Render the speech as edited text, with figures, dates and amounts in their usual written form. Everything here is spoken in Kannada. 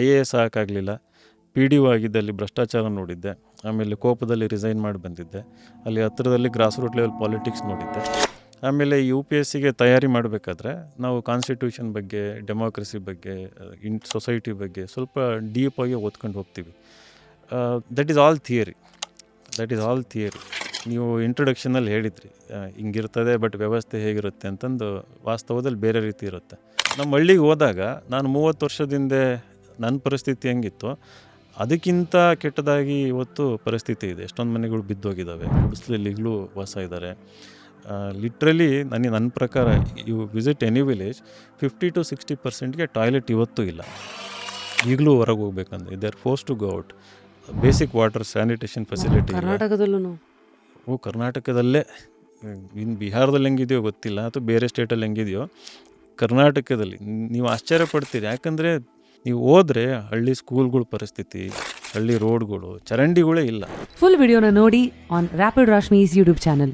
IAS ಆಗಲಿಲ್ಲ, PDO ಆಗಿದ್ದಲ್ಲಿ ಭ್ರಷ್ಟಾಚಾರ ನೋಡಿದ್ದೆ. ಆಮೇಲೆ ಕೋಪದಲ್ಲಿ ರಿಸೈನ್ ಮಾಡಿ ಬಂದಿದ್ದೆ. ಅಲ್ಲಿ ಹತ್ತಿರದಲ್ಲಿ ಗ್ರಾಸ್ ರೂಟ್ ಲೆವೆಲ್ ಪಾಲಿಟಿಕ್ಸ್ ನೋಡಿದ್ದೆ. ಆಮೇಲೆ UPSCಗೆ ತಯಾರಿ ಮಾಡಬೇಕಾದ್ರೆ ನಾವು ಕಾನ್ಸ್ಟಿಟ್ಯೂಷನ್ ಬಗ್ಗೆ, ಡೆಮೋಕ್ರಸಿ ಬಗ್ಗೆ, ಸೊಸೈಟಿ ಬಗ್ಗೆ ಸ್ವಲ್ಪ ಡೀಪಾಗಿ ಓದ್ಕೊಂಡು ಹೋಗ್ತೀವಿ. That is all theory. ನೀವು ಇಂಟ್ರೊಡಕ್ಷನಲ್ಲಿ ಹೇಳಿದ್ರಿ ಹಿಂಗಿರ್ತದೆ, ಬಟ್ ವ್ಯವಸ್ಥೆ ಹೇಗಿರುತ್ತೆ ಅಂತಂದು. ವಾಸ್ತವದಲ್ಲಿ ಬೇರೆ ರೀತಿ ಇರುತ್ತೆ. ನಮ್ಮ ಹಳ್ಳಿಗೆ ಹೋದಾಗ ನಾನು 30 ವರ್ಷದಿಂದ ನನ್ನ ಪರಿಸ್ಥಿತಿ ಹೆಂಗಿತ್ತು ಅದಕ್ಕಿಂತ ಕೆಟ್ಟದಾಗಿ ಇವತ್ತು ಪರಿಸ್ಥಿತಿ ಇದೆ. ಎಷ್ಟೊಂದು ಮನೆಗಳು ಬಿದ್ದೋಗಿದ್ದಾವೆ, ಗುಡಿಸಲಲ್ಲಿ ಈಗಲೂ ವಾಸ ಇದ್ದಾರೆ. ಲಿಟ್ರಲಿ ನನ್ನ ಪ್ರಕಾರ you visit any village 50-60% toilet ಇವತ್ತೂ ಇಲ್ಲ. ಈಗಲೂ ಹೊರಗೆ ಹೋಗ್ಬೇಕಂದ್ರೆ they are forced to go out. Basic water sanitation facility ಕರ್ನಾಟಕದಲ್ಲೂ ಕರ್ನಾಟಕದಲ್ಲೇ. ಇನ್ನು ಬಿಹಾರದಲ್ಲಿ ಹೆಂಗಿದೆಯೋ ಗೊತ್ತಿಲ್ಲ, ಅಥವಾ ಬೇರೆ ಸ್ಟೇಟಲ್ಲಿ ಹೆಂಗಿದೆಯೋ, ಕರ್ನಾಟಕದಲ್ಲಿ ನೀವು ಆಶ್ಚರ್ಯ ಪಡ್ತೀರಿ. ಯಾಕಂದರೆ ನೀವು ಹೋದರೆ ಹಳ್ಳಿ ಸ್ಕೂಲ್ಗಳ ಪರಿಸ್ಥಿತಿ, ಹಳ್ಳಿ ರೋಡ್ಗಳು, ಚರಂಡಿಗಳೇ ಇಲ್ಲ. ಫುಲ್ ವಿಡಿಯೋನ ನೋಡಿ ಆನ್ ರ್ಯಾಪಿಡ್ ರಾಶ್ಮೀಸ್ ಯೂಟ್ಯೂಬ್ ಚಾನಲ್.